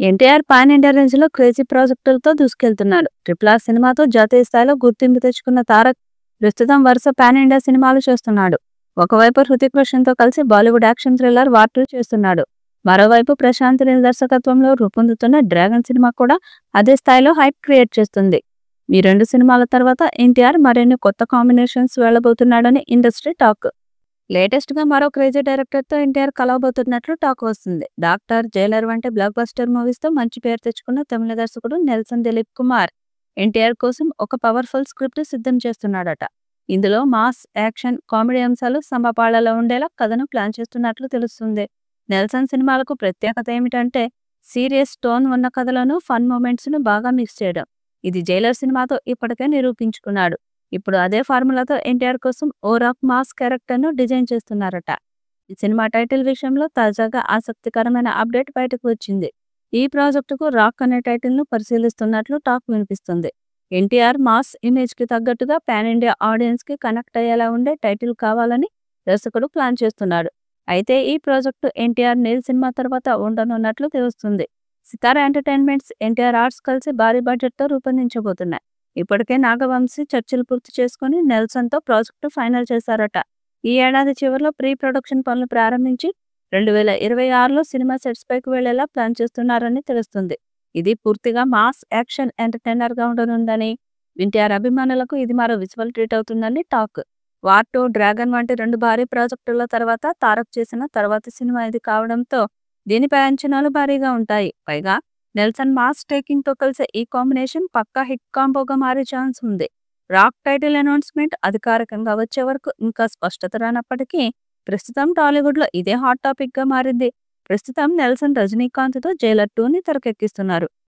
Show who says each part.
Speaker 1: NTR pan India range లో crazy ప్రాజెక్టులతో దూసుకెళ్తున్నాడు. Triple R సినిమాతో జాతీయ స్థాయిలో గుర్తింపు తెచ్చుకున్న తారక్ ప్రస్తుతం వరుస పాన్ ఇండియా సినిమాలు చేస్తున్నాడు. ఒకవైపు హృతిక్ రోషన్ తో కలిసి బాలీవుడ్ యాక్షన్ థ్రిల్లర్ వార్ 2 చేస్తున్నాడు. మరోవైపు ప్రశాంత్ నీల్ దర్శకత్వంలో రూపొందుతున్న డ్రాగన్ సినిమా కూడా అదే స్థాయిలో హైప్ క్రియేట్ చేస్తుంది. ఈ రెండు సినిమాల తర్వాత ఎన్టీఆర్ మరిన్ని కొత్త కాంబినేషన్స్ వెళ్లబోతున్నాడని ఇండస్ట్రీ టాక్. లేటెస్ట్ గా మరో క్రేజీ డైరెక్టర్ తో ఎన్టీఆర్ కలవబోతున్నట్లు టాక్ వస్తుంది. డాక్టర్, జైలర్ వంటి బ్లాక్ బస్టర్ మూవీస్ తో మంచి పేరు తెచ్చుకున్న తమిళ దర్శకుడు నెల్సన్ దిలీప్ కుమార్ ఎన్టీఆర్ కోసం ఒక పవర్ఫుల్ స్క్రిప్ట్ సిద్ధం చేస్తున్నాడట. ఇందులో మాస్, యాక్షన్, కామెడీ అంశాలు సమపాళ్లలో ఉండేలా కథను ప్లాన్ చేస్తున్నట్లు తెలుస్తుంది. నెల్సన్ సినిమాలకు ప్రత్యేకత ఏమిటంటే సీరియస్ టోన్ ఉన్న కథలను ఫన్ మూమెంట్స్ ను బాగా మిక్స్ చేయడం. ఇది జైలర్ సినిమాతో ఇప్పటికే నిరూపించుకున్నాడు. ఇప్పుడు అదే ఫార్ములాతో ఎన్టీఆర్ కోసం ఓ రాక్ మాస్ క్యారెక్టర్ ను డిజైన్ చేస్తున్నారట. ఈ సినిమా టైటిల్ విషయంలో తాజాగా ఆసక్తికరమైన అప్డేట్ బయటకు వచ్చింది. ఈ ప్రాజెక్టుకు రాక్ అనే టైటిల్ ను పరిశీలిస్తున్నట్లు టాక్ వినిపిస్తుంది. ఎన్టీఆర్ మాస్ ఇమేజ్ కి తగ్గట్టుగా పాన్ ఇండియా ఆడియన్స్ కి కనెక్ట్ అయ్యేలా ఉండే టైటిల్ కావాలని దర్శకుడు ప్లాన్ చేస్తున్నాడు. అయితే ఈ ప్రాజెక్టు ఎన్టీఆర్ నీల్ సినిమా తర్వాత ఉండనున్నట్లు తెలుస్తుంది. సితారా ఎంటర్టైన్మెంట్స్, ఎన్టీఆర్ ఆర్ట్స్ కలిసి భారీ బడ్జెట్ తో రూపొందించబోతున్నాయి. ఇప్పటికే నాగవంశీ చర్చలు పూర్తి చేసుకుని నెల్సన్ తో ప్రాజెక్టు ఫైనల్ చేశారట. ఈ ఏడాది చివరిలో ప్రీ ప్రొడక్షన్ పనులు ప్రారంభించి 2026లో సినిమా సెట్స్ పైకి వెళ్లేలా ప్లాన్ చేస్తున్నారని తెలుస్తుంది. ఇది పూర్తిగా మాస్ యాక్షన్ ఎంటర్టైనర్ గా ఉండనుందని, ఎన్టీఆర్ అభిమానులకు ఇది మరో విజువల్ ట్రీట్ అవుతుందని టాక్. వార్ 2, డ్రాగన్ వంటి రెండు భారీ ప్రాజెక్టుల తర్వాత తారక్ చేసిన తర్వాతి సినిమా ఇది కావడంతో దీనిపై అంచనాలు భారీగా ఉంటాయి. పైగా నెల్సన్ మాస్ టేకింగ్ తో కలిసే ఈ కాంబినేషన్ పక్కా హిట్ కాంబోగా మారే ఛాన్స్ ఉంది. రాక్ టైటిల్ అనౌన్స్మెంట్ అధికారికంగా వచ్చే వరకు ఇంకా స్పష్టత రానప్పటికీ ప్రస్తుతం టాలీవుడ్ లో ఇదే హాట్ టాపిక్ గా మారింది. ప్రస్తుతం నెల్సన్ రజనీకాంత్ తో జైలర్ 2ని తెరకెక్కిస్తున్నారు.